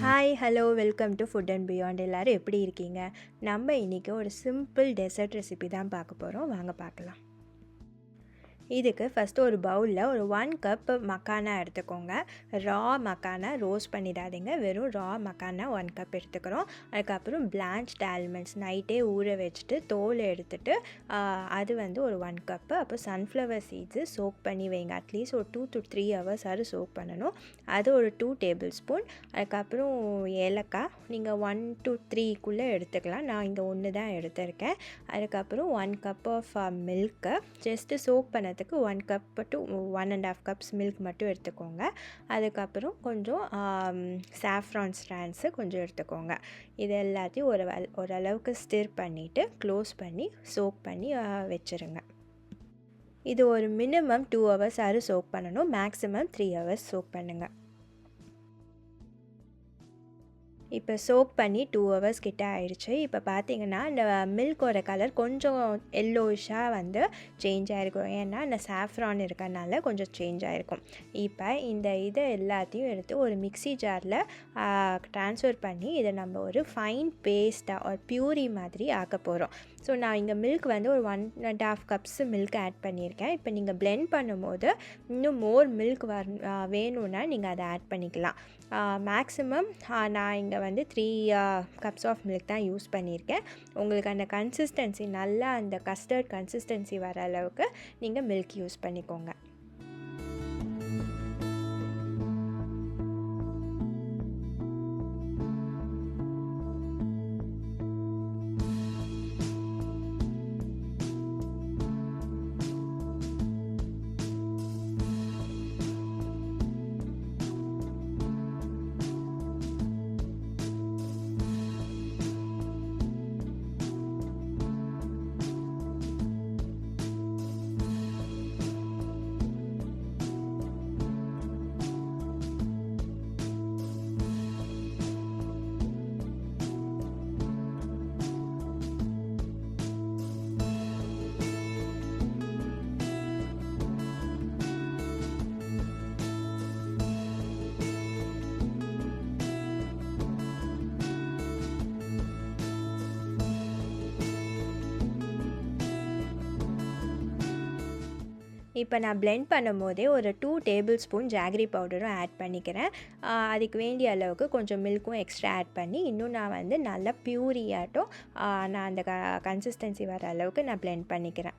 Hi hello welcome to food and beyond. எல்லோரும் எப்படி இருக்கீங்க? நம்ம இன்றைக்கி ஒரு சிம்பிள் டெசர்ட் ரெசிபி தான் பார்க்க போகிறோம். வாங்க பார்க்கலாம். இதுக்கு ஃபஸ்ட்டு ஒரு பவுலில் ஒரு 1 கப் மக்கானா எடுத்துக்கோங்க. ரா மக்கானா ரோஸ்ட் பண்ணிடாதீங்க, வெறும் ரா மக்கானா 1 கப் எடுத்துக்கிறோம். அதுக்கப்புறம் பிளான்ச்ட் ஆல்மண்ட்ஸ் நைட்டே ஊற வச்சுட்டு தோல் எடுத்துட்டு அது வந்து ஒரு 1 கப்பு. அப்புறம் சன்ஃப்ளவர் சீட்ஸு சோக் பண்ணி வைங்க. அட்லீஸ்ட் ஒரு 2 to 3 hours அது சோக் பண்ணணும். அது ஒரு 2 டேபிள் ஸ்பூன். அதுக்கப்புறம் ஏலக்காய் நீங்கள் 1 to 3க்குள்ளே எடுத்துக்கலாம். நான் இங்கே 1 தான் எடுத்திருக்கேன். அதுக்கப்புறம் 1 cup of milk just soak பண்ண 1 கப் to 1.5 கப்ஸ் மில்க் மட்டும் எடுத்துக்கோங்க. அதுக்கப்புறம் கொஞ்சம் சாஃப்ரான் ஸ்ட்ராண்ட்ஸு கொஞ்சம் எடுத்துக்கோங்க. இது எல்லாத்தையும் ஓரளவுக்கு ஸ்டிர் பண்ணிவிட்டு க்ளோஸ் பண்ணி சோக் பண்ணி வச்சுருங்க. இது ஒரு மினிமம் 2 hours சோக் பண்ணணும், மேக்ஸிமம் 3 hours சோக் பண்ணுங்கள். இப்போ சோக் பண்ணி 2 hours கிட்ட ஆயிடுச்சு. இப்போ பார்த்தீங்கன்னா இந்த மில்கோட கலர் கொஞ்சம் எல்லோயிஷாக வந்து சேஞ்ச் ஆகிருக்கும். ஏன்னா இந்த சாஃப்ரான் இருக்கனால கொஞ்சம் சேஞ்ச் ஆகிருக்கும். இப்போ இந்த இதை எல்லாத்தையும் எடுத்து ஒரு மிக்ஸி ஜாரில் ட்ரான்ஸ்ஃபர் பண்ணி இதை நம்ம ஒரு ஃபைன் பேஸ்ட்டாக ஒரு பியூரி மாதிரி ஆக்க போகிறோம். ஸோ நான் இங்கே மில்க் வந்து ஒரு 1.5 கப்ஸ் மில்க் ஆட் பண்ணியிருக்கேன். இப்போ நீங்கள் பிளெண்ட் பண்ணும்போது இன்னும் மோர் மில்க் வேணும்னா நீங்கள் அதை ஆட் பண்ணிக்கலாம். மேக்ஸிமம் நான் இங்கே வந்து 3 கப்ஸ் ஆஃப் மில்க் தான் யூஸ் பண்ணியிருக்கேன். உங்களுக்கு அந்த கன்சிஸ்டன்சி நல்லா அந்த கஸ்டர்ட் கன்சிஸ்டன்சி வர அளவுக்கு நீங்கள் மில்க் யூஸ் பண்ணிக்கோங்க. இப்போ நான் பிளெண்ட் பண்ணும்போதே ஒரு 2 டேபிள் ஸ்பூன் ஜாகரி பவுடரும் ஆட் பண்ணிக்கிறேன். அதுக்கு வேண்டிய அளவுக்கு கொஞ்சம் மில்க்கும் எக்ஸ்ட்ரா ஆட் பண்ணி இன்னும் நான் வந்து நல்லா பியூரியாட்டும் நான் அந்த கன்சிஸ்டன்சி வர அளவுக்கு நான் பிளெண்ட் பண்ணிக்கிறேன்.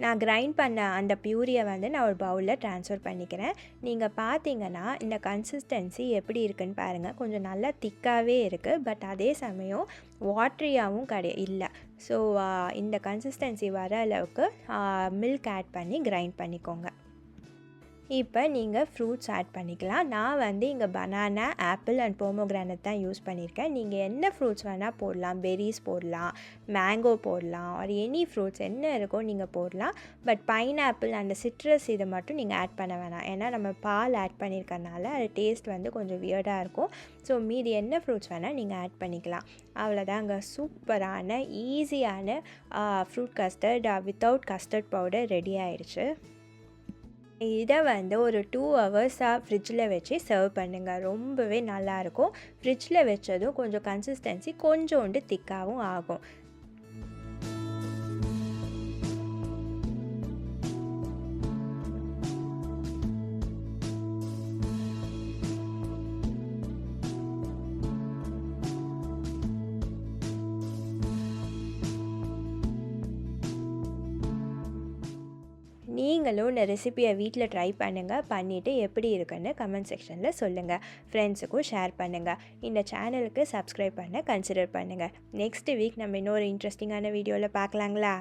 நான் கிரைண்ட் பண்ண அந்த பியூரியை வந்து நான் ஒரு பவுலில் ட்ரான்ஸ்ஃபர் பண்ணிக்கிறேன். நீங்கள் பார்த்தீங்கன்னா இந்த கன்சிஸ்டன்சி எப்படி இருக்குன்னு பாருங்கள். கொஞ்சம் நல்லா திக்காகவே இருக்குது, பட் அதே சமயம் வாட்ரியாகவும் இல்லை. ஸோ இந்த கன்சிஸ்டன்சி வர அளவுக்கு மில்க் ஆட் பண்ணி கிரைண்ட் பண்ணிக்கோங்க. இப்போ நீங்கள் ஃப்ரூட்ஸ் ஆட் பண்ணிக்கலாம். நான் வந்து இங்கே பனானா, ஆப்பிள் அண்ட் போமோகிரானட் தான் யூஸ் பண்ணியிருக்கேன். நீங்கள் என்ன ஃப்ரூட்ஸ் வேணால் போடலாம். பெரிஸ் போடலாம், மேங்கோ போடலாம், ஒரு எனி ஃப்ரூட்ஸ் என்ன இருக்கோ நீங்கள் போடலாம். பட் பைனாப்பிள் அந்த சிட்ரஸ் இதை மட்டும் நீங்கள் ஆட் பண்ண வேணாம். ஏன்னா நம்ம பால் ஆட் பண்ணியிருக்கனால அது டேஸ்ட் வந்து கொஞ்சம் வியர்டாக இருக்கும். ஸோ மீதி என்ன ஃப்ரூட்ஸ் வேணால் நீங்கள் ஆட் பண்ணிக்கலாம். அவ்வளோதாங்க, சூப்பரான ஈஸியான fruit custard without custard powder ready ஆயிடுச்சு. இதை வந்து ஒரு 2 hours ஃப்ரிட்ஜில் வச்சு சர்வ் பண்ணுங்கள். ரொம்பவே நல்லாயிருக்கும். ஃப்ரிட்ஜில் வச்சதும் கொஞ்சம் கன்சிஸ்டன்சி கொஞ்சோண்டு திக்காகவும் ஆகும். நீங்களும் இந்த ரெசிபியை வீட்டில் ட்ரை பண்ணுங்கள். பண்ணிவிட்டு எப்படி இருக்குன்னு கமெண்ட் செக்ஷனில் சொல்லுங்கள். ஃப்ரெண்ட்ஸுக்கும் ஷேர் பண்ணுங்கள். இந்த சேனலுக்கு சப்ஸ்கிரைப் பண்ண கன்சிடர் பண்ணுங்கள். நெக்ஸ்ட் வீக் நம்ம இன்னொரு இன்ட்ரெஸ்டிங்கான வீடியோவில் பார்க்கலாங்களா?